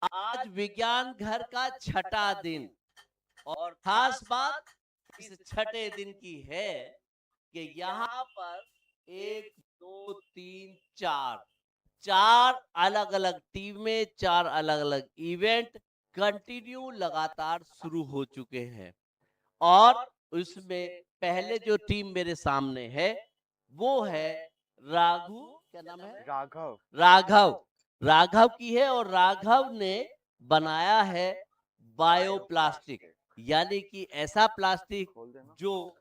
आज विज्ञान घर का छठा दिन और खास बात इस छठे दिन की है कि यहाँ पर 1 2 3 4 चार अलग अलग टीमें, चार अलग अलग इवेंट कंटिन्यू लगातार शुरू हो चुके हैं। और उसमें पहले जो टीम मेरे सामने है वो है राघु, क्या नाम है? राघव। राघव। राघव की है और राघव ने बनाया है बायोप्लास्टिक, यानी कि ऐसा प्लास्टिक खोल देना। जो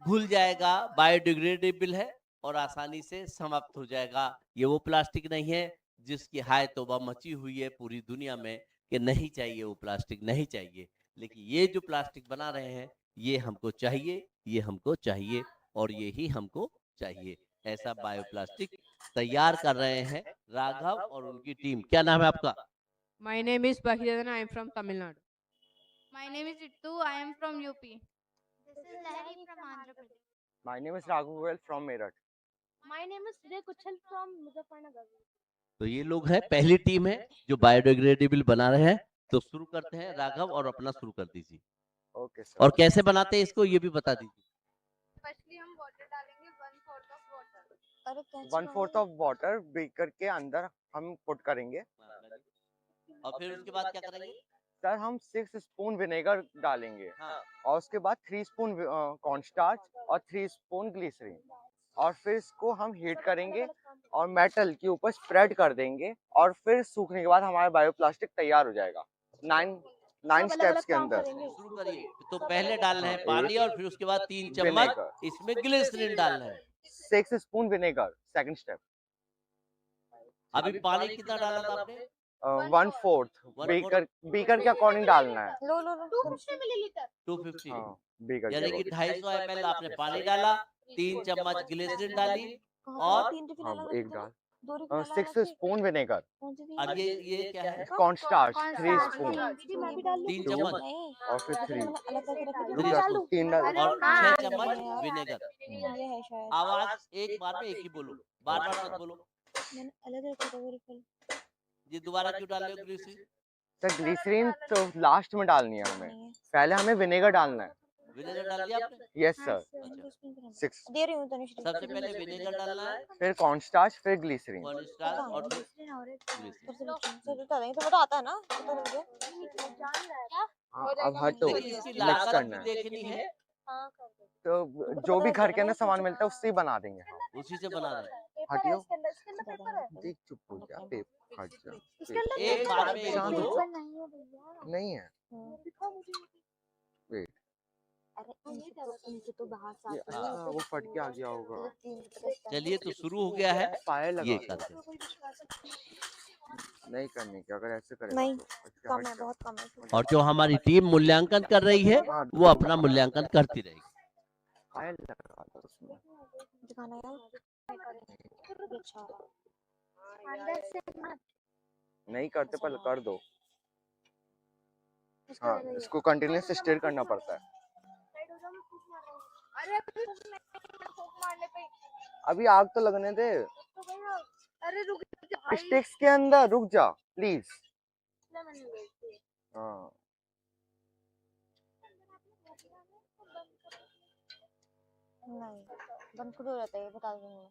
घुल जाएगा, बायोडिग्रेडेबल है और आसानी से समाप्त हो जाएगा। ये वो प्लास्टिक नहीं है जिसकी हाय तौबा मची हुई है पूरी दुनिया में कि नहीं चाहिए, वो प्लास्टिक नहीं चाहिए। लेकिन ये जो प्लास्टिक बना रहे हैं ये हमको चाहिए, ये हमको चाहिए और ये ही हमको चाहिए। ऐसा बायोप्लास्टिक तैयार कर रहे हैं राघव और उनकी टीम। क्या नाम है आपका? My name is Bahira and I am from Tamil Nadu. My name is Ritu. I am from UP. This is Lahari from Andhra Pradesh. My name is Raghuvel from Meerut. My name is Sudhir Kuchhal from Muzaffarnagar. तो ये लोग हैं, पहली team है जो biodegradable बना रहे हैं। तो शुरू करते हैं राघव, और अपना शुरू कर दीजिए। Okay sir. और कैसे बनाते हैं इसको ये भी बता दीजिए। Firstly हम water डालेंगे 1/4 of water. अरे कैसे 1/4 ऑफ वाटर बेकर के अंदर हम पुट करेंगे। और फिर उसके बाद क्या करेंगे? सर हम 6 स्पून विनेगर डालेंगे। हाँ। और उसके बाद 3 स्पून कॉर्नस्टार्च और 3 स्पून ग्लिसरीन, और फिर इसको हम हीट करेंगे और मेटल के ऊपर स्प्रेड कर देंगे, और फिर सूखने के बाद हमारा बायोप्लास्टिक तैयार हो जाएगा 9 स्टेप्स के अंदर। शुरू करिए। तो पहले डालना है पानी और फिर उसके बाद 3 चम्मच विनेगर। इसमें ग्लिसरीन डालना है। 6 स्पून विनेगर सेकंड स्टेप। अभी पानी कितना डाला था आपने? 1/4 बीकर के अकॉर्डिंग डालना है। लो लो लो 250 मिलीलीटर. 250। हाँ, बीकर यानी कि 250 ml आपने पानी डाला, 3 चम्मच ग्लिसरीन डाली और तीन टिफिन हाँ, अलग एक रखे थे ना? डाल। दो टिफिन अलग 6 रखे। Spoon vinegar. कौन सी थी? अब ये क्या है? कॉर्नस्टार्च 3 स्पून मैं भी डाल लूं? 3 चम्मच नहीं और फिर 3 अलग करके रखे थे। रुक थ्री जा, स्पून 3 डाल। और हाँ। 6 चम्मच विनेगर। ये है शायद। आवाज एक बार में एक ही बोलो, बार बार मत बोलो। मैंने अलग रखे थे वो रिफिल। ये दोबारा क्यों डाल रहे हो ग्लिसरीन? सर ग्लिसरीन तो लास्ट में डालनी है हमें, पहले हमें विनेगर डालना है। विनेगर डाल दिया आपने? Yes sir. अच्छा। 6 दे रही हूँ तनुश्री। सबसे पहले विनेगर डालना है, फिर कॉर्नस्टार्च, फिर ग्लिसरीन। कॉर्नस्टार्च और फिर फिर ग्लिसरीन। से बता देंगे तो आता है ना बता दीजिए। अब हटो, लेकिन इसकी मिक्स लागत करना भी है। देखनी है। तो जो भी घर के अंदर सामान मिलता है उससे ही बना देंगे हम। उसी से बना रहे हैं। हटियो, पेपर है। देख चुप हो जा, पेपर हट जा। एक बार में एक शांत बोलो। हो। नहीं है, वेट। अरे इनसे तो बाहर ये साफ अच्छा वो फट के आ गया होगा। चलिए तो शुरू हो गया है, फायर लगा ये दो। करते हैं। नहीं करने की, अगर ऐसे करेगा नहीं, तो अच्छा, कम हट है जा। बहुत कम है। और जो हमारी टीम मूल्यांकन कर रही है वो अपना मूल्यांकन करती रहेगी। फायर लगा दो उसमें। दिखाना यार। अच्छा नहीं करते पर कर दो। हाँ, इसको कंटिन्यूस स्टिर करना पड़ता है। अभी आग तो लगने दे। अरे रुक स्टिक्स के अंदर रुक जा प्लीज। हाँ नहीं बंद खुद हो जाता है, ये बता दूंगी।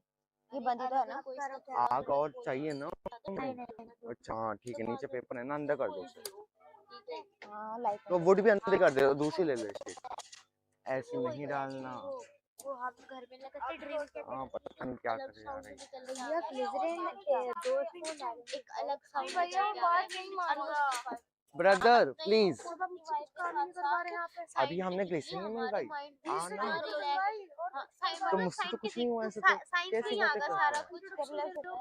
ये बंद ही तो है ना। आग और चाहिए ना। अच्छा हाँ ठीक है, नीचे पेपर है ना, अंदर कर दो उसे। हाँ लाइट तो वुड भी अंदर कर दे, दूसरी ले लो स्टिक। ऐसे नहीं डालना। वो आप घर में लगाते ड्रिंक। हाँ पता नहीं क्या कर जा रही है। ये ग्लिसरीन दो स्पून एक अलग साउंड भैया बात नहीं मानूंगा। ब्रदर प्लीज, अभी हमने ग्लिसरीन नहीं मंगाई। आना तो मुझसे तो कुछ नहीं हुआ ऐसे, तो कैसे बातें करते सारा हो? कुछ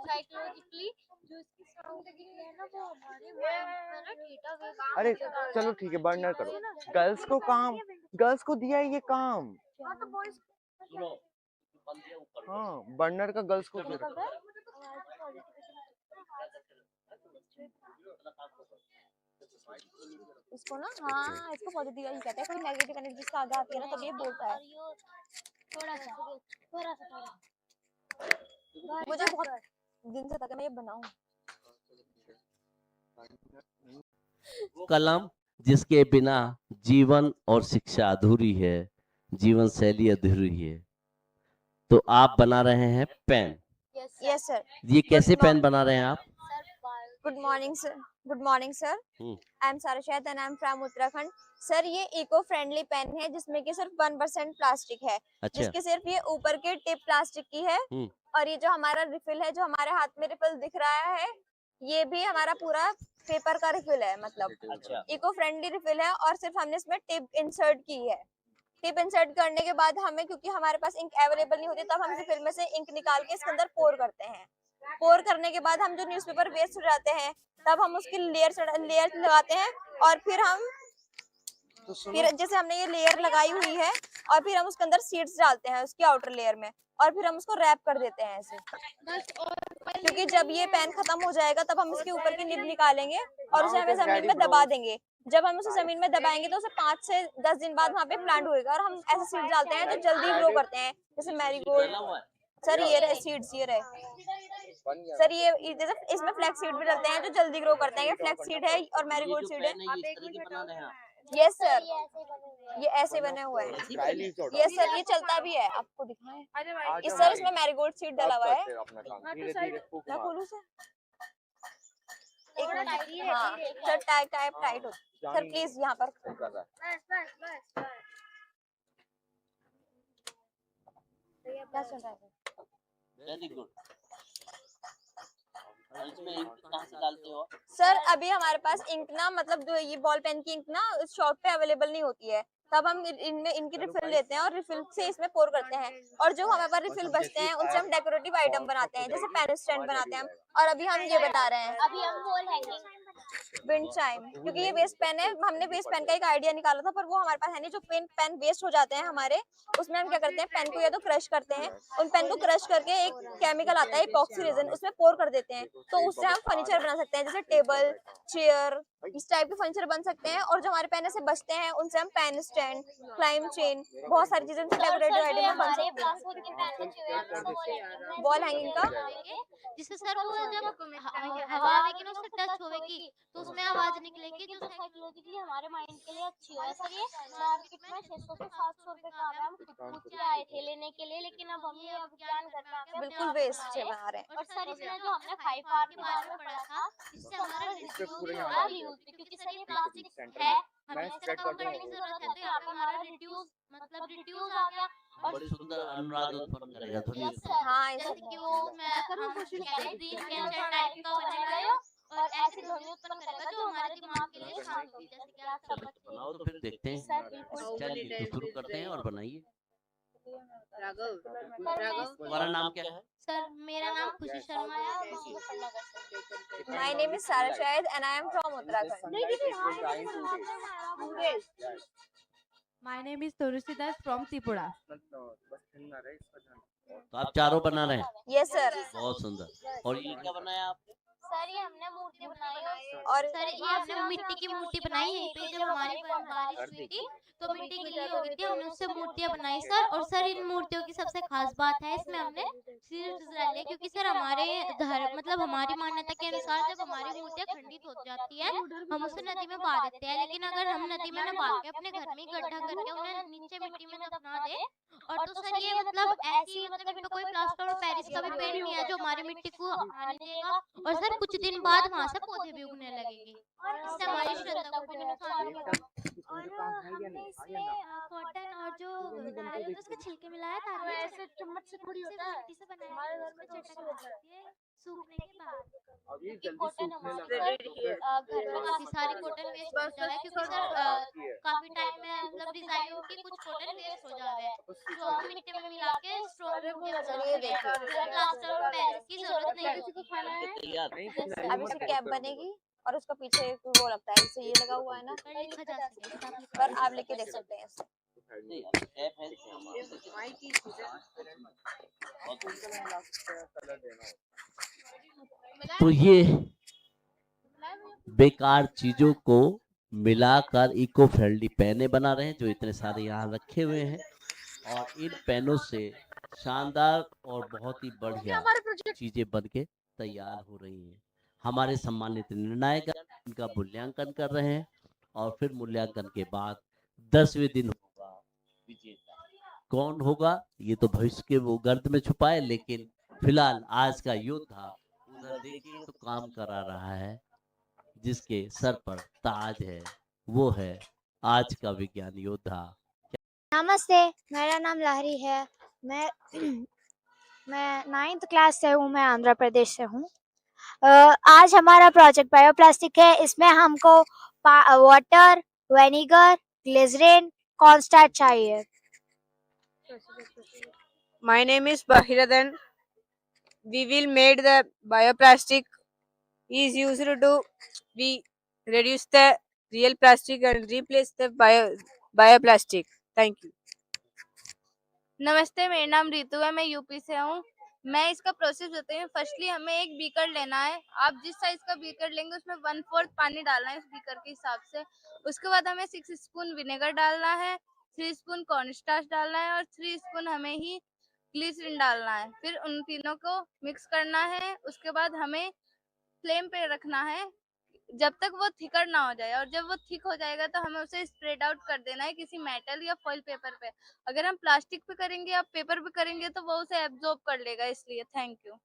साइकोलॉजिकली जो इसकी साउंड है ना वो हमारे माइंड में ना डेटा वेव। अरे चलो ठीक है, बर्नर करो। गर्ल्स को काम, गर्ल्स को दिया है ये काम। हाँ तो बॉयज हाँ बर्नर का गर्ल्स को क्यों रखा? इसको ना, हाँ इसको पॉजिटिव ही कहते हैं। कोई नेगेटिव एनर्जी जिसका आगे आती है ना तब ये बोलता है। थोड़ा सा मुझे बहुत दिन से था कि मैं ये बनाऊं। कलम जिसके बिना जीवन और शिक्षा अधूरी है, जीवन शैली अधूरी है। तो आप बना रहे हैं पेन। Yes sir. ये कैसे Good पेन बना रहे हैं आप? Good morning sir. Good morning sir. Hmm. I am Sara Shahid and I am from Uttarakhand. Sir ये इको फ्रेंडली पेन है जिसमें कि सिर्फ 1% प्लास्टिक है, अच्छा। जिसके सिर्फ ये ऊपर के टिप प्लास्टिक की है। और ये जो हमारा रिफिल है, जो हमारे हाथ में रिफिल दिख रहा है, ये भी हमारा पूरा पेपर का रिफिल है, मतलब अच्छा। इको फ्रेंडली रिफिल है। और सिर्फ हमने इसमें टिप इंसर्ट की है। टिप इंसर्ट करने के बाद हमें, क्योंकि हमारे पास इंक अवेलेबल नहीं होती, तब हम रिफिल में से इंक निकाल के इसके अंदर पोर करते हैं। पोर करने के बाद हम जो न्यूज़पेपर वेस्ट हो जाते हैं, तब हम उसकी लेयर लगाते हैं। और फिर जैसे हमने ये लेयर लगाई हुई है, और फिर हम उसके अंदर सीड्स डालते हैं उसकी आउटर लेयर में, और फिर हम उसको रैप कर देते हैं ऐसे। क्योंकि जब ये पेन खत्म हो जाएगा, तब हम इसके ऊपर की निब निकालेंगे और उसे हमें जमीन में दबा देंगे। जब हम उसे जमीन में दबाएंगे तो उसे 5 से 10 दिन बाद वहाँ पे प्लांट होएगा। और हम ऐसे सीड्स डालते हैं जो जल्दी ग्रो करते हैं, जैसे मैरीगोल्ड। सर ये रहे सीड्स, ये रहे सर। ये जैसे इसमें फ्लैक्स सीड भी डलते हैं जो जल्दी ग्रो करते हैं। ये फ्लैक्स सीड है और मैरीगोल्ड सीड है। यस सर, ये ऐसे बने हुए हैं। यस सर, ये चलता भी है, आपको दिखाएं। इस सर इसमें मैरीगोल्ड सीड डला हुआ है। मैं खोलूं सर? एक मिनट। हाँ सर, टाइट हो सर, प्लीज यहाँ पर। क्या चल रहा है? Very good. इसमें इंक कहाँ से डालते हो? सर अभी हमारे पास इंक ना, मतलब जो ये बॉल पेन की इंक ना शॉप पे अवेलेबल नहीं होती है, तब हम इनमें इनकी रिफिल लेते हैं और रिफिल से इसमें पोर करते हैं। और जो हमारे पास रिफिल बचते हैं उनसे हम डेकोरेटिव आइटम बनाते हैं, जैसे पेन स्टैंड बनाते हैं हम। और अभी हम ये बता रहे हैं, अभी हम वॉल हैंगिंग विंड चाइम, क्योंकि ये वेस्ट पेन है। हमने वेस्ट पेन का एक आइडिया निकाला था, पर वो हमारे पास है नहीं। जो पेन वेस्ट हो जाते हैं हमारे, उसमें हम क्या करते हैं, पेन को या तो क्रश करते हैं। उन पेन को क्रश करके एक केमिकल आता है इपॉक्सी रेजिन, उसमें पोर कर देते हैं। तो उससे हम फर्नीचर बना सकते हैं, जैसे टेबल, चेयर, इस टाइप के फर्नीचर बन सकते हैं। और जो हमारे पेन से बचते हैं उनसे हम पेन स्टैंड, क्लाइम चेन, बहुत सारी चीजें उनसे डेकोरेटिव आइटम बन सकती है। वॉल हैंगिंग का जिससे सर वो जब हवा आएगी ना, उससे टच होगी तो उसमें आवाज निकलेगी, जो साइकोलॉजिकली हमारे माइंड के लिए अच्छी है। सर ये मार्केट में 600 से 700 रुपए का है। हम खुद के आए थे लेने के लिए, लेकिन अब हम ये ज्ञान करना है बिल्कुल वेस्ट से बना रहे हैं। और सर इसमें जो हमने 5R के बारे में पढ़ा था, इससे हमारा रिड्यूस, क्योंकि सर ये प्लास्टिक है, हमें इससे कम करने की जरूरत है। तो यहाँ पे हमारा रिड्यूस आ गया। बड़ी सुंदर अनुराग उत्पन्न करेगा थोड़ी। हाँ जैसे कि वो हम ग्रीन कैंसर टाइप का बनाएगा और ऐसी ध्वनि उत्पन्न करेगा जो हमारे दिमाग के लिए शांत हो। जैसे कि आप सब बच्चे बनाओ तो फिर देखते हैं। चलिए तो शुरू करते हैं और बनाइए। तुम्हारा नाम क्या है? सर मेरा नाम खुशी शर्मा है। My name is Sarah Shahid and I am from Uttarakhand. My name is Turusi Das from Tripura. तो आप चारों बना रहे हैं? Yes sir. बहुत सुंदर। और ये क्या बनाया आपने? सर ये हमने मूर्ति बनाई और सर ये हमने मिट्टी की मूर्ति बनाई है। पे जब हमारी बारिश हुई थी तो मिट्टी गीली हो गई थी, हमने उससे मूर्तियां बनाई सर। और सर इन मूर्तियों की सबसे खास बात है, इसमें हमने सीड्स डाले, क्योंकि सर हमारे धर्म मतलब हमारी मान्यता के अनुसार जब हमारी मूर्तियां खंडित हो जाती है, हम उसे नदी में बहा देते हैं। लेकिन अगर हम नदी में न बहा के अपने घर में गड्ढा करके उन्हें नीचे मिट्टी में दफना दे, और तो सर ये मतलब ऐसी मतलब इनका कोई प्लास्टर और पेरिस का भी पेड़ नहीं है जो हमारी मिट्टी को हानि देगा। और सर कुछ दिन बाद वहाँ से पौधे भी उगने लगेंगे, इससे हमारी श्रद्धा को भी नुकसान नहीं होगा। और हमने इसमें कॉटन और जो नारियल होता है उसके छिलके मिलाया था, ऐसे चम्मच से थोड़ी होता है, मिट्टी से बनाया है, उसमें चटक आती है सूखने के बाद। कॉटन हमारे घर में काफी सारी कॉटन वेस्ट हो जाए, क्योंकि सर काफी टाइम में मतलब डिजाइन की कुछ कॉटन वेस्ट हो जाए, जो हम मिट्टी में मिला के स्ट्रॉन्ग प्लास्टर और पेरिस की जरूरत नहीं होती। अब इसकी कैप बनेगी और उसका पीछे एक वो लगता है, जैसे ये लगा हुआ है ना, लिखा जा सके पर आप लिख के देख सकते हैं इसे। तो ये बेकार चीजों को मिलाकर इको फ्रेंडली पेने बना रहे हैं, जो इतने सारे यहाँ रखे हुए हैं। और इन पेनों से शानदार और बहुत ही बढ़िया चीजें बनके तैयार हो रही हैं। हमारे सम्मानित निर्णायक इनका मूल्यांकन कर रहे हैं और फिर मूल्यांकन के बाद 10वें दिन होगा विजेता। कौन होगा ये तो भविष्य के वो गर्द में छुपा है, लेकिन फिलहाल आज का योद्धा उधर देखिए तो काम करा रहा है, जिसके सर पर ताज है, वो है आज का विज्ञान योद्धा। नमस्ते, मेरा नाम लहरी है। मैं मैं 9th क्लास से हूँ। मैं आंध्र प्रदेश से हूँ। आज हमारा प्रोजेक्ट बायोप्लास्टिक है। इसमें हमको वाटर, विनेगर, ग्लिसरीन, कॉर्नस्टार्च चाहिए। My name is Bahiradan. We will made the bioplastic is used to we reduce the real plastic and replace the bioplastic. Thank you. नमस्ते, मेरा नाम रितु है, मैं यूपी से हूँ। मैं इसका प्रोसेस बताती हूँ। फर्स्टली हमें एक बीकर लेना है। आप जिस साइज का बीकर लेंगे उसमें 1/4 पानी डालना है उस बीकर के हिसाब से। उसके बाद हमें 6 स्पून विनेगर डालना है, 3 स्पून कॉर्नस्टार्च डालना है और 3 स्पून हमें ही ग्लिसरीन डालना है। फिर उन तीनों को मिक्स करना है। उसके बाद हमें फ्लेम पे रखना है जब तक वो थिकर ना हो जाए, और जब वो थिक हो जाएगा तो हमें उसे स्प्रेड आउट कर देना है किसी मेटल या फॉइल पेपर पे। अगर हम प्लास्टिक पे करेंगे या पेपर पे करेंगे तो वो उसे एब्जॉर्ब कर लेगा, इसलिए थैंक यू।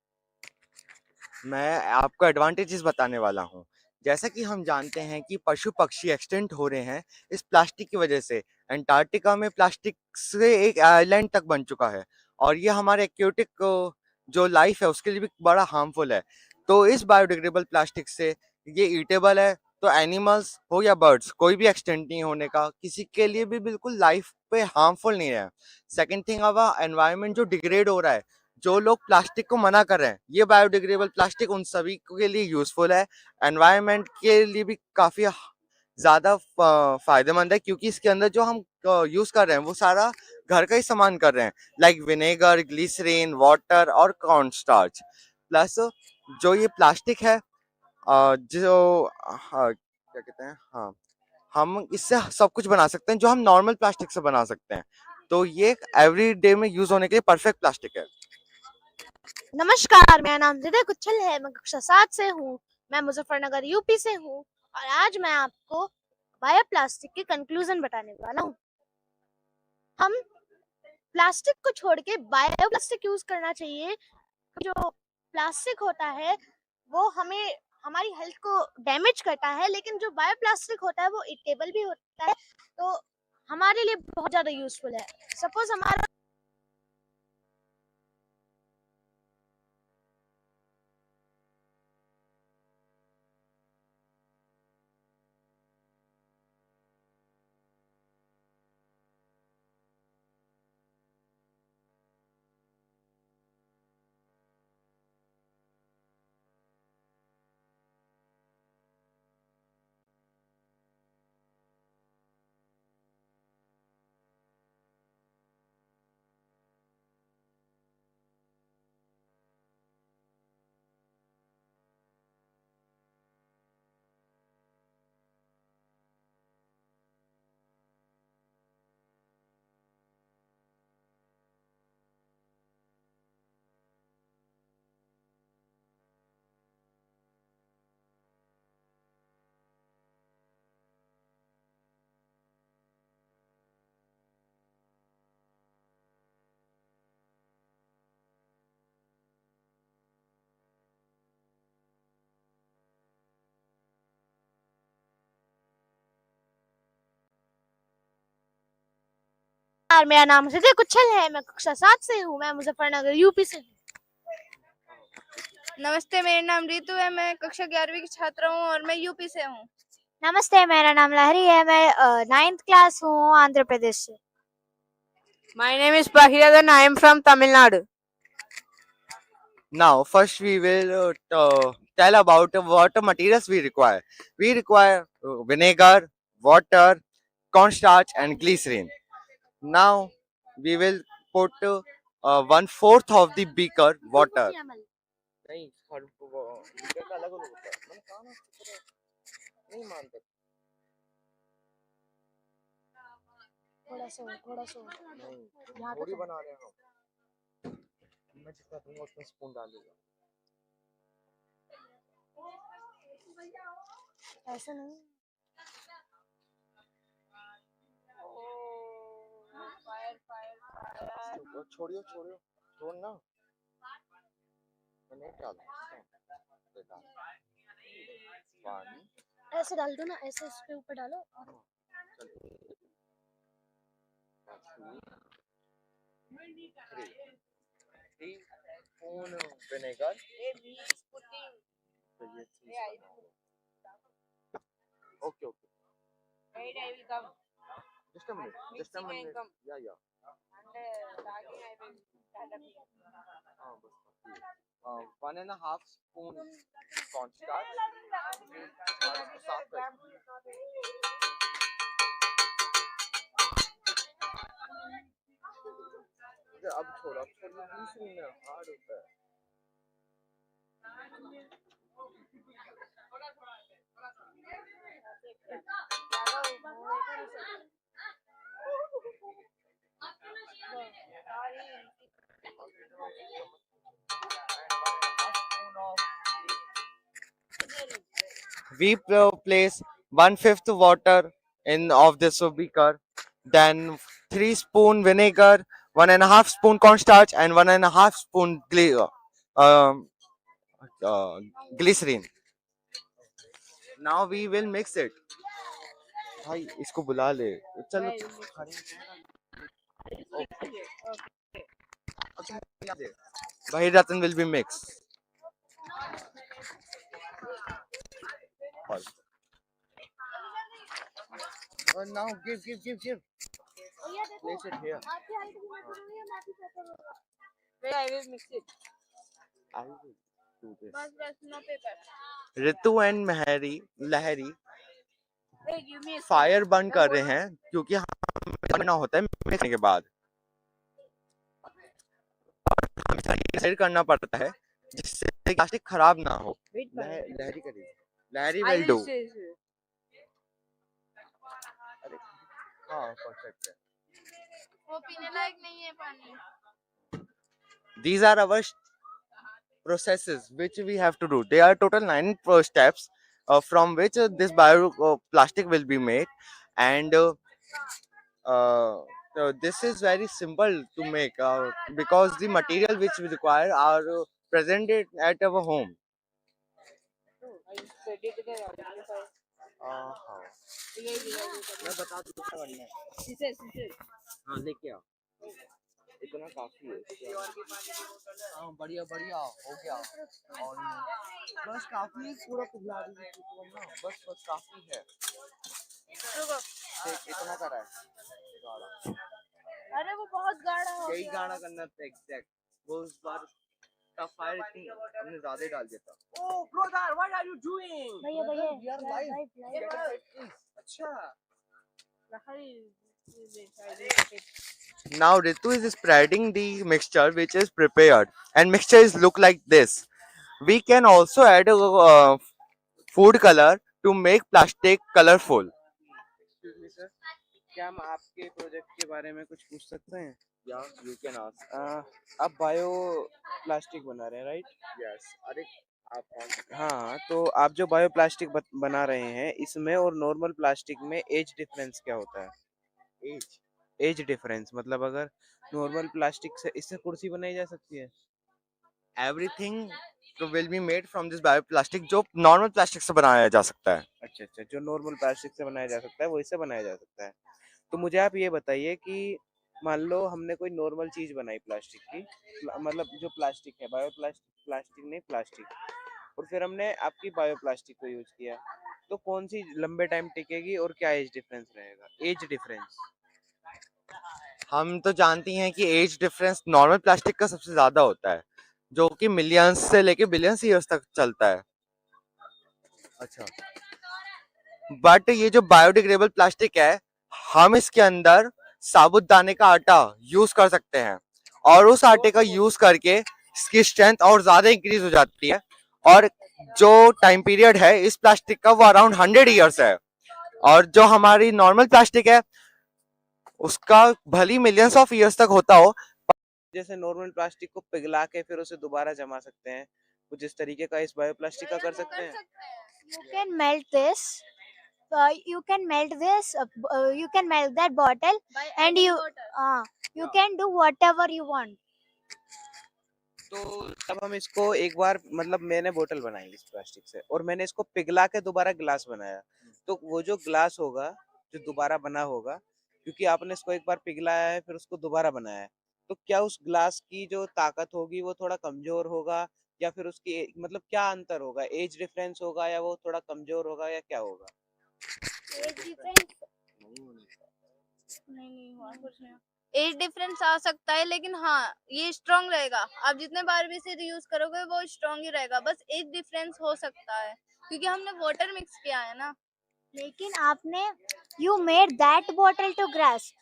मैं आपको एडवांटेजेस बताने वाला हूँ। जैसा कि हम जानते हैं कि पशु पक्षी एक्सटिंक्ट हो रहे हैं इस प्लास्टिक की वजह से। अंटार्कटिका में प्लास्टिक से एक आइलैंड तक बन चुका है और ये हमारे एक्वेटिक जो लाइफ है उसके लिए भी बड़ा हार्मफुल है। तो इस बायोडिग्रेडेबल प्लास्टिक से ये ईटेबल है, तो एनिमल्स हो या बर्ड्स कोई भी एक्सटेंट नहीं होने का, किसी के लिए भी बिल्कुल लाइफ पे हार्मफुल नहीं है। सेकेंड थिंग, अब एनवायरनमेंट जो डिग्रेड हो रहा है, जो लोग प्लास्टिक को मना कर रहे हैं, ये बायोडिग्रेडेबल प्लास्टिक उन सभी के लिए यूजफुल है। एनवायरनमेंट के लिए भी काफी ज्यादा फायदेमंद है, क्योंकि इसके अंदर जो हम यूज कर रहे हैं वो सारा घर का ही सामान कर रहे हैं, लाइक विनेगर, ग्लिसरीन, वाटर और कॉर्न स्टार्च। प्लस जो ये प्लास्टिक है, जो क्या कहते हैं, हाँ, हम इससे सब कुछ बना सकते हैं जो हम नॉर्मल प्लास्टिक से बना सकते हैं। तो ये एवरी डे में यूज होने के लिए परफेक्ट प्लास्टिक है। नमस्कार, मेरा नाम हृदय कुच्छल है। मैं कक्षा 7 से हूँ। मैं मुजफ्फरनगर यूपी से हूँ और आज मैं आपको बायोप्लास्टिक के कंक्लूजन बताने वाला हूँ। हम प्लास्टिक को छोड़ के बायोप्लास्टिक यूज करना चाहिए। जो प्लास्टिक होता है वो हमें हमारी हेल्थ को डैमेज करता है, लेकिन जो बायोप्लास्टिक होता है वो ईटेबल भी होता है, तो हमारे लिए बहुत ज्यादा यूजफुल है। सपोज हमारा मेरा नाम हृदय कुच्छल है। मैं कक्षा 7 से हूँ। मैं मुजफ्फरनगर यूपी से हूँ। नमस्ते, मेरा नाम रितु है, मैं कक्षा 11वीं की छात्रा हूँ और मैं यूपी से हूँ। नमस्ते, मेरा नाम लहरी है। मैं 9th क्लास हूँ, आंध्र प्रदेश से। My name is Bahiradan. I am from Tamil Nadu. Now, first we will tell about what materials we require. We require vinegar, water, cornstarch, and glycerin. Now, we will put 1/4 of the beaker water. नहीं, beaker का अलग अलग होता है। मैंने कहा ना, नहीं मानते। थोड़ा सा नहीं, थोड़ी बना रहे हैं हम। मैं जितना दूंगा उतना स्पून डालूंगा। ऐसा नहीं। छोड़ियो छोड़ियो, छोड़ना। मैं नहीं डालता इसमें। पानी। ऐसे डाल दो ना, ऐसे इसके ऊपर डालो। Three spoon vinegar. Okay, okay. Wait, I will come. Just a minute. Just a Mixing minute. and come. Yeah, yeah. And talking, I will start up. 1.5 spoon cornstarch. साफ कर। अब छोड़ो, दूसरी में हार्ड होता है। We place 1/5 water in of this beaker, then 3 spoon vinegar, 1.5 spoon cornstarch, and 1.5 spoon glycerin. Now we will mix it. भाई इसको बुला ले, चलो भाई Ratan will be mixed. Now give. Place it here. Wait, I will mix it. I will do this. बस no paper. Ritu and Lahari Hey, give me a fire burn कर रहे हैं क्योंकि हमें करना होता है मिक्सने के बाद। हमें करना पड़ता है जिससे प्लास्टिक खराब ना हो। लहरी करेगी, लहरी I will do। will say so. हाँ परफेक्ट है। वो पीने लायक नहीं है पानी। These are our processes which we have to do. There are total 9 steps from which this bioplastic will be made, and so this is very simple to make because the material which we require are presented at our home. I spread it there. मैं बता दूँ क्या करना है। Scissors. हाँ लेके आ, इतना काफी है। हाँ बढ़िया हो गया। और बस काफी पूरा पिघला दीजिए ना, बस काफी है। देख इतना करा है गाढ़ा। अरे वो बहुत गाढ़ा हो यही गया। गाढ़ा करना था एग्जैक्ट। वो उस बार का फायर इतनी हमने ज्यादा ही डाल दिया था। Oh, brother, what are you doing? भैया We are live. अच्छा। Now Ritu is spreading the mixture which is prepared, and mixture is look like this. We can also add food color to make plastic colorful. Excuse me, sir. क्या हम आपके project के बारे में कुछ पूछ सकते हैं? Yeah, you can ask. आप बायो प्लास्टिक बना रहे हैं, राइट? Yes. अरे आप कौन? हाँ, तो आप जो बायो प्लास्टिक बना रहे हैं, इसमें और नॉर्मल प्लास्टिक में एज डिफरेंस क्या होता है? एज डिफरेंस मतलब अगर नॉर्मल प्लास्टिक से इससे कुर्सी बनाई जा सकती है? Everything will be made from this bioplastic जो normal plastic से बनाया जा सकता है। अच्छा, जो नॉर्मल प्लास्टिक से बनाया जा सकता है वो इससे बनाया जा सकता है। तो मुझे आप ये बताइए कि मान लो हमने कोई नॉर्मल चीज बनाई प्लास्टिक की, मतलब जो प्लास्टिक है, प्लास्टिक नहीं प्लास्टिक, और फिर हमने आपकी बायो प्लास्टिक को यूज किया, तो कौन सी लंबे टाइम टिकेगी और क्या एज डिफरेंस रहेगा? एज डिफरेंस हम तो जानती हैं कि एज डिफरेंस नॉर्मल प्लास्टिक का सबसे ज्यादा होता है जो कि मिलियंस से लेके बिलियंस ईयर्स तक चलता है। अच्छा, बट ये जो बायोडिग्रेडेबल प्लास्टिक है, हम इसके अंदर साबुदाने का आटा यूज कर सकते हैं और उस आटे का यूज करके इसकी स्ट्रेंथ और ज्यादा इंक्रीज हो जाती है, और जो टाइम पीरियड है इस प्लास्टिक का वो अराउंड 100 ईयर्स है, और जो हमारी नॉर्मल प्लास्टिक है उसका भली मिलियंस ऑफ ईयर्स तक होता हो। जैसे नॉर्मल प्लास्टिक को पिघला के फिर उसे दोबारा जमा सकते हैं, कुछ इस तरीके का इस बायो प्लास्टिक का कर सकते हैं। You can melt this. You can melt this. You can melt that bottle, by and adding you water. you can do whatever you want. तो तब हम इसको एक बार मतलब मैंने बोतल बनाई इस प्लास्टिक से और मैंने इसको पिघला के दोबारा ग्लास बनाया, तो वो जो ग्लास होगा जो दोबारा बना होगा, क्योंकि आपने इसको एक बार पिघलाया है फिर उसको दोबारा बनाया है, तो क्या उस ग्लास की जो ताकत होगी वो थोड़ा कमजोर होगा या फिर उसकी मतलब क्या अंतर होगा, एज डिफरेंस होगा या वो थोड़ा कमजोर होगा या क्या होगा? नहीं हुआ कुछ नहीं। एज डिफरेंस आ सकता है, लेकिन हाँ ये स्ट्रांग रहेगा। आप जितने बार भी इसे यूज करोगे वो स्ट्रांग ही रहेगा, बस एज डिफरेंस हो सकता है क्योंकि हमने वाटर मिक्स किया है ना। लेकिन आपने you made that bottle to glass.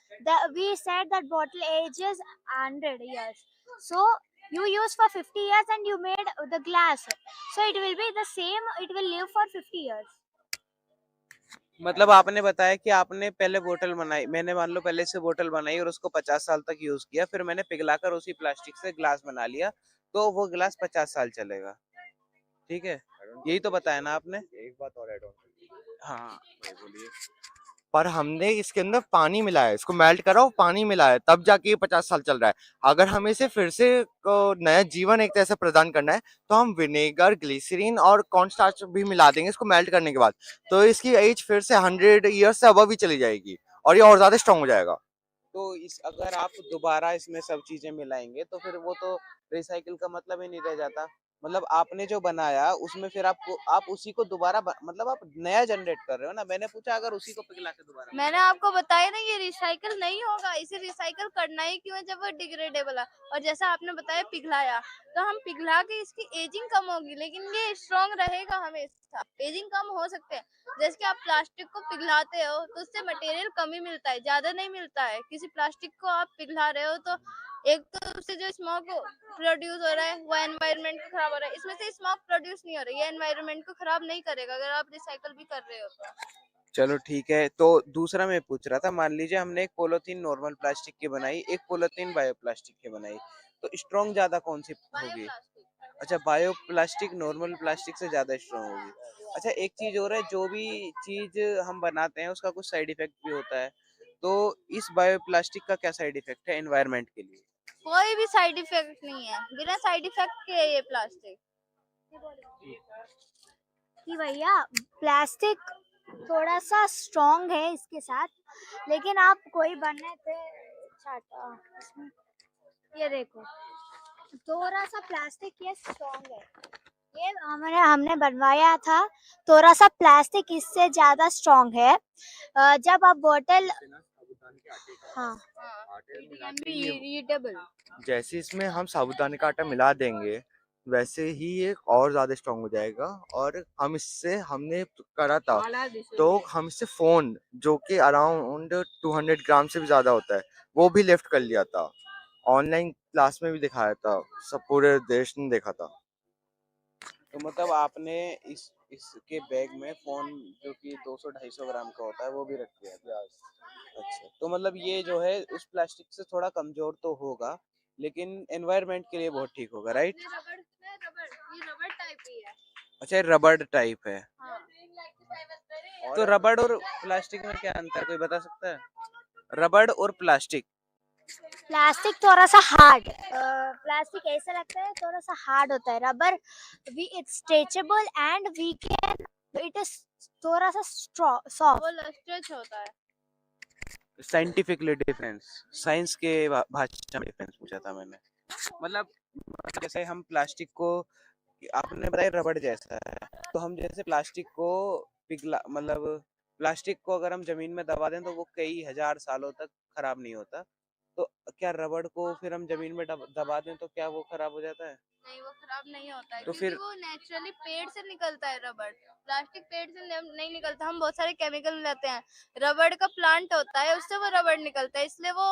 We said that bottle ages 100 years. So you used for 50 years and you made the glass. So it will be the same. It will live for 50 years. मतलब आपने बताया कि आपने पहले बोतल बनाई, मैंने मान लो पहले से बोतल बनाई और उसको 50 साल तक यूज किया, फिर मैंने पिघलाकर उसी प्लास्टिक से ग्लास बना लिया, तो वो ग्लास 50 साल चलेगा, ठीक है? यही तो बताया ना आपने? एक बात और ऐड ऑन, हाँ भाई बोलिए। पर हमने इसके अंदर पानी मिलाया है, इसको मेल्ट करा और पानी मिलाया है, तब जाके ये 50 साल चल रहा है। अगर हमें इसे फिर से नया जीवन एक तरह से प्रदान करना है, तो हम विनेगर, ग्लिसरीन और कॉर्न स्टार्च भी मिला देंगे इसको मेल्ट करने के बाद, तो इसकी एज फिर से 100 ईयर्स से अबव ही चली जाएगी और ये और ज्यादा स्ट्रांग हो जाएगा। तो इस अगर आप दोबारा इसमें सब चीजें मिलाएंगे तो फिर वो तो रिसाइकिल का मतलब ही नहीं रह जाता। मतलब आपने जो बनाया उसमें फिर आप उसी को दोबारा मतलब आप नया जनरेट कर रहे हो ना। मैंने पूछा अगर उसी को पिघला के दोबारा मैंने आपको बताया ना ये रिसाइकल नहीं होगा, इसे रिसाइकल करना ही क्यों है जब वो डिग्रेडेबल है। और जैसा आपने बताया पिघलाया, तो हम पिघला के इसकी एजिंग कम होगी, लेकिन ये स्ट्रॉन्ग रहेगा हमेशा। एजिंग कम हो सकते हैं, जैसे कि आप प्लास्टिक को पिघलाते हो तो उससे मटेरियल कम ही मिलता है, ज्यादा नहीं मिलता है। किसी प्लास्टिक को आप पिघला रहे हो तो एक तो उससे जो स्मोक प्रोड्यूस हो रहा है वो एनवायरनमेंट को खराब हो रहा है, इसमें से स्मोक प्रोड्यूस नहीं हो रहा है, ये एनवायरनमेंट को खराब नहीं करेगा अगर आप रिसाइकल भी कर रहे हो तो। चलो ठीक है। तो दूसरा मैं पूछ रहा था, मान लीजिए हमने एक पोलोथीन नॉर्मल प्लास्टिक की बनाई, एक पोलोथीन बायो प्लास्टिक की बनाई, तो स्ट्रॉन्ग ज्यादा कौन सी होगी? अच्छा, बायो प्लास्टिक नॉर्मल प्लास्टिक से ज्यादा स्ट्रॉन्ग होगी। अच्छा, एक चीज और है, जो भी चीज हम बनाते हैं उसका कुछ साइड इफेक्ट भी होता है, तो इस बायो प्लास्टिक का क्या साइड इफेक्ट है एनवायरनमेंट के लिए? कोई भी साइड इफेक्ट नहीं है, बिना साइड इफेक्ट के है ये प्लास्टिक। कि भैया प्लास्टिक थोड़ा सा स्ट्रॉन्ग है इसके साथ, लेकिन आप कोई बनने थे छाता इसमें, ये देखो थोड़ा सा प्लास्टिक ये स्ट्रॉन्ग है, ये हमने बनवाया था। थोड़ा सा प्लास्टिक इससे ज्यादा स्ट्रॉन्ग है। जब आप बोतल हाँ जैसे इसमें हम साबूदाने का आटा मिला देंगे, वैसे ही ये और ज्यादा स्ट्रांग हो जाएगा। और हमने करा था, तो हम इससे फोन जो कि अराउंड 200 ग्राम से भी ज्यादा होता है, वो भी लिफ्ट कर लिया था। ऑनलाइन क्लास में भी दिखाया था, सब पूरे देश ने देखा था। तो मतलब आपने इसके बैग में फोन जो कि 200-250 ग्राम का होता है वो भी रख दिया था? अच्छा, तो मतलब ये जो है उस प्लास्टिक से थोड़ा कमजोर तो होगा, लेकिन एनवायरनमेंट के लिए बहुत ठीक होगा, राइट? ये रबड़ टाइप ही है। अच्छा, रबड़ टाइप है। हाँ। तो रबड़ और प्लास्टिक में क्या अंतर है, कोई बता सकता है? रबड़ और प्लास्टिक। प्लास्टिक थोड़ा सा हार्ड, प्लास्टिक ऐसा लगता है थोड़ा सा हार्ड होता है। Rubber we it's stretchable and we can it is थोड़ा सा सॉफ्ट। वो स्ट्रेच होता है। साइंटिफिकली डिफरेंस, साइंस के भाषा में डिफरेंस पूछा था मैंने। मतलब जैसे हम प्लास्टिक को, आपने बताया रबड़ जैसा है, तो हम जैसे प्लास्टिक को पिघला मतलब प्लास्टिक को अगर हम जमीन में दबा दें तो वो कई हजार सालों तक खराब नहीं होता, तो क्या रबड़ को फिर हम जमीन में दबा दें तो क्या वो खराब हो जाता है? नहीं, वो खराब नहीं होता है, तो क्योंकि फिर वो नेचुरली पेड़ से निकलता है रबड़। प्लास्टिक पेड़ से नहीं निकलता, हम बहुत सारे केमिकल मिलाते हैं। रबड़ का प्लांट होता है, उससे वो रबड़ निकलता है, इसलिए वो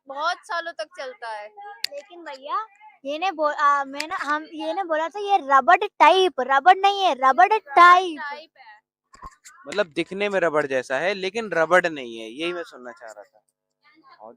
बहुत सालों तक चलता है। लेकिन भैया ये ने बोला था ये रबड़ टाइप, रबड़ नहीं है, रबड़ टाइप है। मतलब दिखने में रबड़ जैसा है लेकिन रबड़ नहीं है, यही मैं सुनना चाह रहा था। और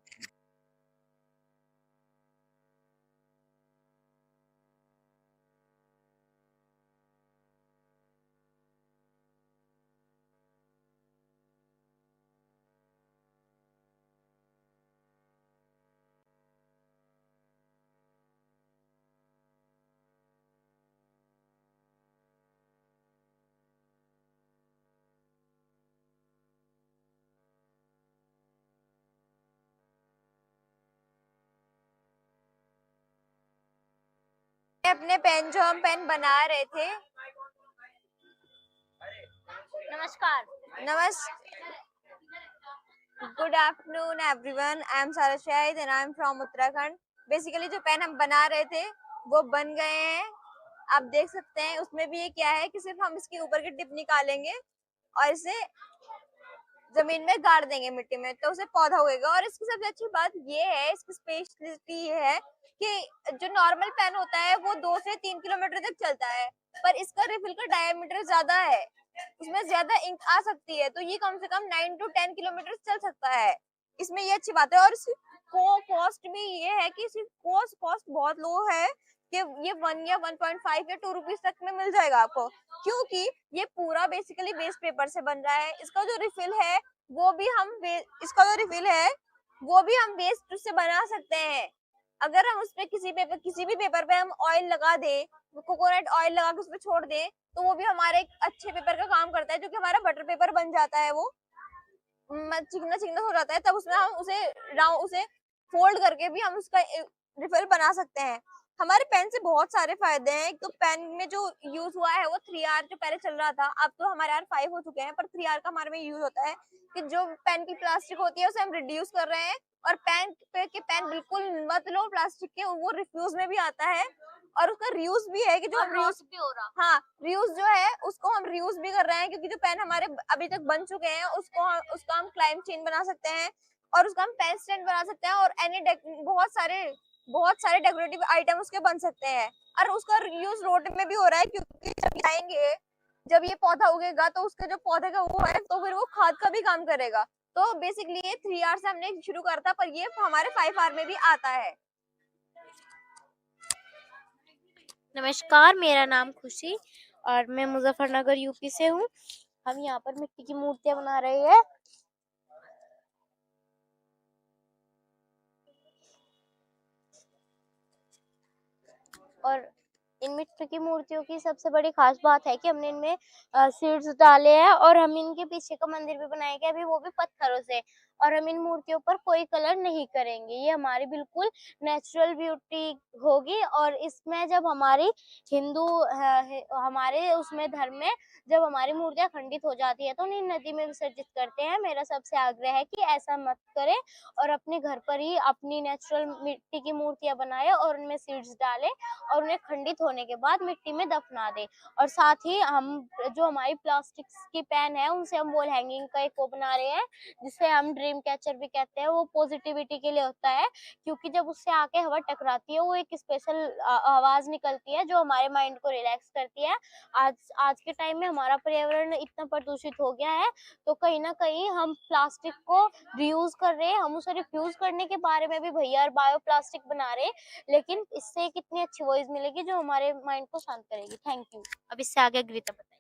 अपने पेन जो हम पेन बना रहे थे। नमस्कार। Good afternoon everyone, I am Sara Shahid and I am from Uttarakhand. Basically जो पेन हम बना रहे थे वो बन गए हैं, आप देख सकते हैं। उसमें भी ये क्या है कि सिर्फ हम इसके ऊपर की टिप निकालेंगे और इसे जमीन में गाड़ देंगे मिट्टी में, तो उसे पौधा होएगा। और इसकी सबसे अच्छी बात ये है, इसकी स्पेशलिटी ये है कि जो नॉर्मल पेन होता है वो 2 से 3 किलोमीटर तक चलता है, पर इसका रिफिल का डायमीटर ज्यादा है, उसमें ज्यादा इंक आ सकती है, तो ये कम से कम 9 to 10 किलोमीटर चल सकता है। इसमें ये अच्छी बात है। और इसकी कॉस्ट भी ये है कि इसकी कॉस्ट बहुत लो है कि ये 1 या 1.5 या 2 रुपीज तक में मिल जाएगा आपको, क्योंकि ये पूरा बेसिकली वेस्ट पेपर से बन रहा है। इसका जो रिफिल है वो भी हम वेस्ट से बना सकते हैं। अगर हम उस पे किसी भी पेपर पे हम ऑयल लगा दें, कोकोनट ऑयल लगा के उस पे छोड़ दें, तो वो भी हमारे एक अच्छे पेपर का काम करता है, जो कि हमारा बटर पेपर बन जाता है। वो चिकना हो जाता है, तब उसमें हम उसे फोल्ड करके भी हम उसका रिफिल बना सकते हैं। हमारे पेन से बहुत सारे फायदे हैं। एक तो पेन में जो यूज हुआ है वो 3R जो पहले चल रहा था, अब तो हमारे R5 हो चुके हैं, पर 3R का हमारे में यूज होता है कि जो पेन की प्लास्टिक होती है उसे हम रिड्यूस कर रहे हैं, और पेन बिल्कुल मत लो प्लास्टिक के, वो रिफ्यूज में भी आता है। और उसका रियूज भी है कि जो हम रियूज भी हो रहा। हाँ, रियूज जो है उसको हम रियूज भी कर रहे हैं, क्योंकि जो पेन हमारे अभी तक बन चुके हैं उसको हम क्लाइम चेन बना सकते हैं, और उसका हम पेन स्टैंड बना सकते हैं, और बहुत सारे डेकोरेटिव आइटम उसके बन सकते हैं। और उसका यूज रोड में भी हो रहा है, क्योंकि जब ये पौधा उगेगा तो उसके जो पौधे का वो है, तो फिर वो खाद का भी काम करेगा। तो बेसिकली ये 3R से हमने शुरू करा था, पर ये हमारे 5R में भी आता है। नमस्कार, मेरा नाम खुशी और मैं मुजफ्फरनगर यूपी से हूँ। हम यहाँ पर मिट्टी की मूर्तियाँ बना रहे हैं। और इन मिट्टी की मूर्तियों की सबसे बड़ी खास बात है कि हमने इनमें सीड्स डाले हैं, और हम इनके पीछे का मंदिर भी बनाएंगे, अभी वो भी पत्थरों से। और हम इन मूर्तियों पर कोई कलर नहीं करेंगे, ये हमारी बिल्कुल नेचुरल ब्यूटी होगी। और इसमें जब हमारी हमारे उसमें धर्म में जब हमारी मूर्तियां खंडित हो जाती है तो उन्हें नदी में विसर्जित करते हैं। मेरा सबसे आग्रह है कि ऐसा मत करें, और अपने घर पर ही अपनी नेचुरल मिट्टी की मूर्तियां बनाए और उनमें सीड्स डालें, और उन्हें खंडित होने के बाद मिट्टी में दफना दे। और साथ ही हम जो हमारी प्लास्टिक की पेन है उनसे हम वॉल हैंगिंग का एक वो बना रहे हैं, जिसे हम ड्रीम कैचर भी कहते हैं। वो पॉजिटिविटी के लिए होता है, क्योंकि जब उससे आके हवा टकराती है वो एक स्पेशल आवाज निकलती है जो हमारे माइंड को रिलैक्स करती है। आज के टाइम में हमारा पर्यावरण इतना प्रदूषित हो गया है, तो कहीं ना कहीं हम प्लास्टिक को रीयूज कर रहे हैं, हम उसे रिफ्यूज करने के बारे में भी भैया बायो प्लास्टिक बना रहे हैं, लेकिन इससे कितनी अच्छी वॉइस मिलेगी जो हमारे माइंड को शांत करेगी। Thank you. अब इससे आगे अग्रिता बताइए।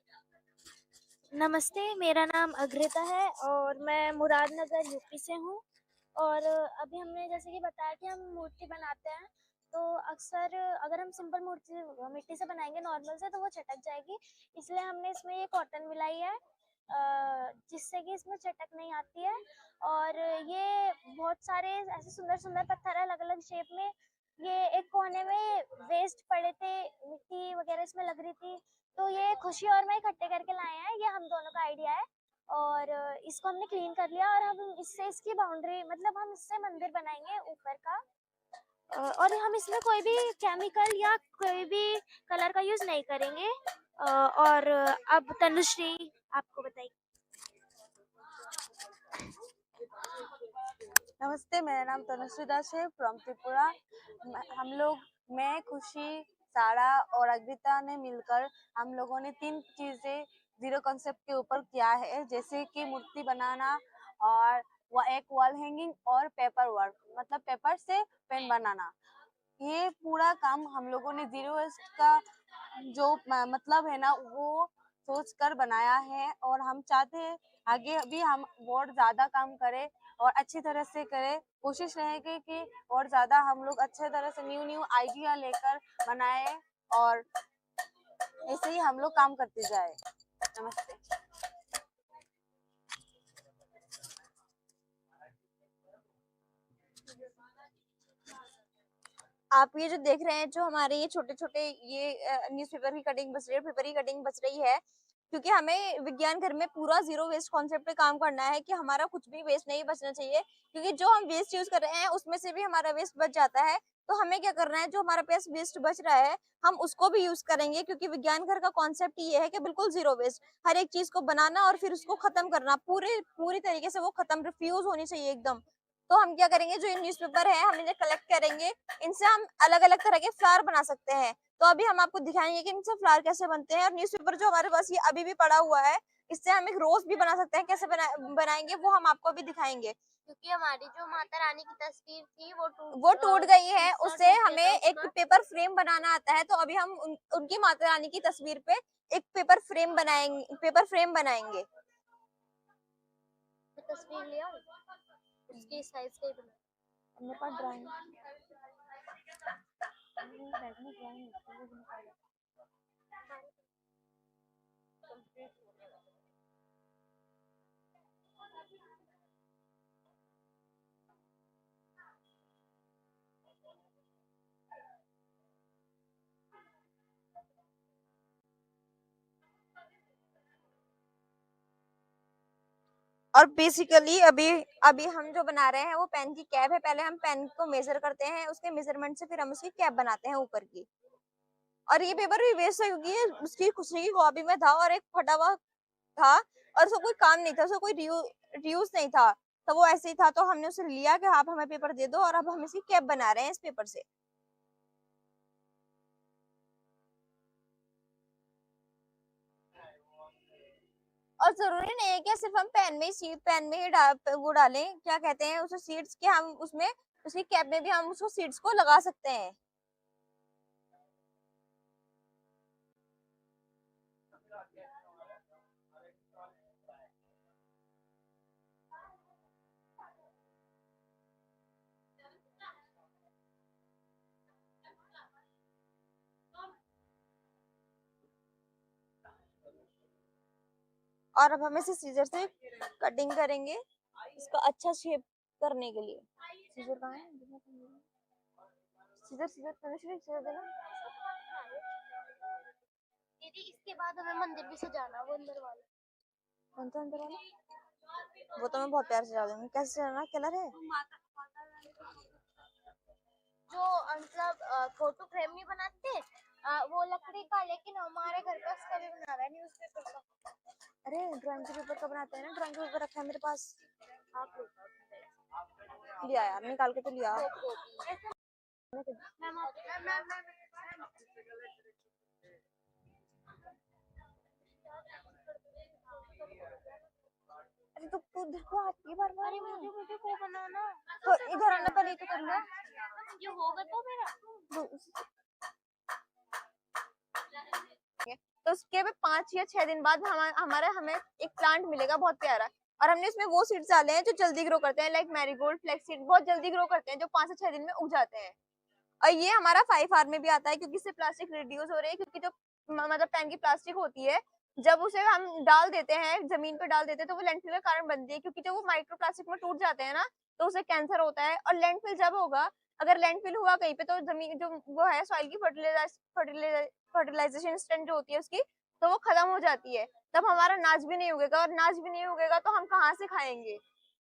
नमस्ते, मेरा नाम अग्रिता है और मैं मुरादनगर यूपी से हूँ। और अभी हमने जैसे कि बताया कि हम मूर्ति बनाते हैं, तो अक्सर अगर हम सिंपल मूर्ति मिट्टी से बनाएंगे नॉर्मल से, तो वो चटक जाएगी। इसलिए हमने इसमें ये कॉटन मिलाई है, जिससे कि इसमें चटक नहीं आती है। और ये बहुत सारे ऐसे सुंदर सुंदर पत्थर है अलग अलग शेप में। ये एक कोने में वेस्ट पड़े थे, मिट्टी वगैरह इसमें लग रही थी, तो ये खुशी और मैं इकट्ठे करके लाए हैं। ये हम दोनों का आइडिया है, और इसको हमने क्लीन कर लिया, और हम इससे इसकी बाउंड्री मतलब हम इससे मंदिर बनाएंगे ऊपर का। और हम इसमें कोई भी केमिकल या कोई भी कलर का यूज नहीं करेंगे। और अब तनुश्री आपको बताइए। नमस्ते, मेरा नाम तनुश्री दास है फ्रॉम त्रिपुरा। मैं खुशी, सारा और अग्रिता ने मिलकर हम लोगों ने 3 चीजें जीरो कॉन्सेप्ट के ऊपर किया है, जैसे कि मूर्ति बनाना और एक वॉल हैंगिंग और पेपर वर्क, मतलब पेपर से पेन बनाना। ये पूरा काम हम लोगों ने जीरो वेस्ट का जो मतलब है ना वो सोच कर बनाया है, और हम चाहते हैं आगे भी हम और ज्यादा काम करें और अच्छी तरह से करें। कोशिश रहेगी कि और ज्यादा हम लोग अच्छे तरह से न्यू आइडिया लेकर बनाए, और ऐसे ही हम लोग काम करते जाए। नमस्ते। आप ये जो देख रहे हैं, जो हमारे ये छोटे-छोटे ये न्यूज़पेपर की कटिंग बच रही है, पेपर की कटिंग बच रही है, क्योंकि हमें विज्ञान घर में पूरा ज़ीरो वेस्ट कॉन्सेप्ट पे काम करना है कि हमारा कुछ भी वेस्ट नहीं बचना चाहिए, क्योंकि जो हम वेस्ट यूज़ कर रहे हैं, उसमें से भी हमारा वेस्ट बच जाता है। तो हमें क्या करना है, जो हमारे पास वेस्ट बच रहा है, हम उसको भी यूज़ करेंगे, क्योंकि विज्ञान घर का कॉन्सेप्ट ये है कि बिल्कुल ज़ीरो वेस्ट, हर एक चीज़ को बनाना और फिर उसको खत्म करना, पूरी तरीके से वो खत्म, रिफ्यूज़ होनी चाहिए एकदम। तो हम क्या करेंगे, जो ये न्यूज़पेपर है, हम इन्हें कलेक्ट करेंगे, इनसे हम अलग-अलग तरह के फ्लावर बना सकते हैं। तो अभी हम आपको दिखाएंगे कि इनसे फ्लावर कैसे बनते हैं, और न्यूज़पेपर जो हमारे पास ये अभी भी पड़ा हुआ है, इससे हम एक रोज भी बना सकते हैं। कैसे बनाएंगे वो हम आपको अभी दिखाएंगे। क्योंकि हमारी जो माता रानी की तस्वीर थी वो टूट गई है, टूट उससे गया हमें था एक उसका। पेपर फ्रेम बनाना आता है। तो अभी हम उनकी माता रानी की तस्वीर पे एक पेपर फ्रेम बनाएंगे। तस्वीर लिया उसकी साइज का ही बना। मेरे पास ड्राइंग और बेसिकली अभी हम जो बना रहे हैं वो पेन की कैप है। पहले हम पेन को मेजर करते हैं, उसके मेजरमेंट से फिर हम उसकी कैप बनाते हैं ऊपर की। और ये पेपर भी वेस्ट है, क्योंकि ये उसकी खुशी की कॉपी में था और एक फटा हुआ था, और उसका कोई काम नहीं था, उसका कोई रियूज नहीं था, तो वो ऐसे ही था। तो हमने उसे लिया कि आप हमें पेपर दे दो, और अब हम इसकी कैप बना रहे हैं इस पेपर से। और जरूरी नहीं है कि सिर्फ हम पेन में ही वो डालें, क्या कहते हैं उसे, सीड्स के, हम उसमें उसकी कैप में भी हम उसको सीड्स को लगा सकते हैं। और अब हम इसे सीजर से कटिंग करेंगे, इसका अच्छा शेप करने के लिए। सीजर कहाँ है? सीजर तनुश्री, सीजर देना। दीदी इसके बाद हमें मंदिर भी सजाना, वो अंदर वाला। कौन सा अंदर वाला? वो तो मैं बहुत प्यार से सजा दूंगी। कैसे सजाना, कलर है? जो मतलब फोटो फ्रेम नहीं बनाते वो लकड़ी का, लेकिन हमारे घर पे उसका भी बना रहा है न्यूज़पेपर का। अरे ड्राइंग के पेपर का बनाते हैं ना, ड्राइंग के पेपर रखा है मेरे पास। आप लोग लिया यार, निकाल के तो लिया। अरे तो तू देखो, आपकी बार बार अरे मुझे को बनाना तो इधर आना, पहले तो कर लो। ये होगा तो मेरा। तो उसके भी 5 या 6 दिन बाद हमें एक प्लांट मिलेगा बहुत प्यारा। और हमने इसमें वो सीड्स डाले हैं जो जल्दी ग्रो करते हैं, लाइक मैरीगोल्ड, फ्लेक्स सीड बहुत जल्दी ग्रो करते हैं, जो 5 से 6 दिन में उग जाते हैं। और ये हमारा 5R में भी आता है, क्योंकि इससे प्लास्टिक रिड्यूस हो रही है। क्योंकि जो मतलब पेन की प्लास्टिक होती है, जब उसे हम डाल देते हैं, जमीन पे डाल देते हैं, तो वो लैंडफिल का कारण बनती है। क्योंकि जब वो माइक्रो प्लास्टिक में टूट जाते हैं ना, तो उसे कैंसर होता है। और लैंडफिल जब होगा, अगर लैंडफिल हुआ कहीं पे, तो जमीन जो वो है सॉइल की फर्टिलाइजेशन स्ट्रेंथ जो होती है उसकी, तो वो खत्म हो जाती है। तब हमारा अनाज भी नहीं उगेगा, और अनाज भी नहीं उगेगा तो हम कहाँ से खाएंगे।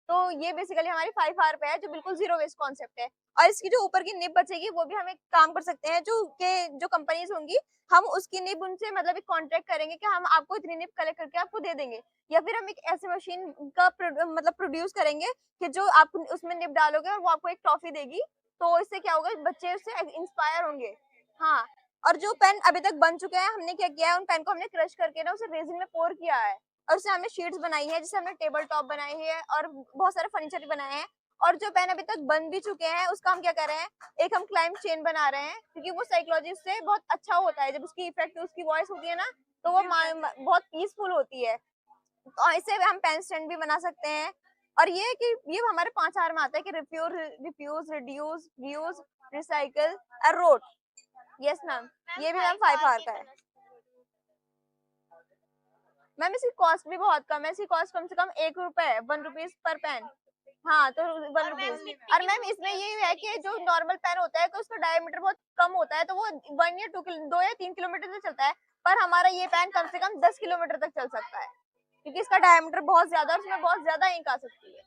तो ये बेसिकली हमारी 5R पे है, जो बिल्कुल जीरो वेस्ट कॉन्सेप्ट है। और इसकी जो ऊपर की निब बचेगी, वो भी हम एक काम कर सकते हैं, जो कंपनीज होंगी, हम उसकी निब उनसे मतलब एक कॉन्ट्रैक्ट करेंगे कि हम आपको इतनी निब कलेक्ट करके आपको दे देंगे। या फिर हम एक ऐसी मशीन का मतलब प्रोड्यूस करेंगे कि जो आप उसमें निब डालोगे और वो आपको एक टॉफी देगी। तो इससे क्या होगा, बच्चे उससे इंस्पायर होंगे। हाँ, और जो पेन अभी तक बन चुके हैं, हमने क्या किया है, उन पेन को हमने क्रश करके ना उसे रेजिन में पोर किया है, और उससे हमने शीट्स बनाई है, जिससे हमने टेबल टॉप बनाई है और बहुत सारे फर्नीचर भी बनाए हैं। और जो पेन अभी तक बन भी चुके हैं, उसका हम क्या कर रहे हैं, एक हम क्लाइंब चेन बना रहे हैं, क्योंकि वो साइकोलॉजी से बहुत अच्छा होता है। जब उसकी इफेक्ट, उसकी वॉइस होती है ना, तो वो बहुत पीसफुल होती है। और इससे हम पेन स्टैंड भी बना सकते हैं। और ये कि ये हमारे 5R में आता है कि रिफ्यूज, रिड्यूस, रीयूज, रिसाइकल और रोट। यस मैम, ये भी मैम 5R का है। मैम इसकी कॉस्ट भी बहुत कम है, इसकी कॉस्ट कम से कम ₹1 है, ₹1 पर पेन। हाँ तो 1 रुपीज। और मैम इसमें ये है कि जो नॉर्मल पेन होता है तो उसका डायमीटर बहुत कम होता है, तो वो 1 या 2 या 3 किलोमीटर तक चलता है, पर हमारा ये पेन कम से कम 10 किलोमीटर तक चल सकता है, क्योंकि इसका डायमीटर बहुत ज्यादा है, उसमें बहुत ज्यादा इंक आ सकती है।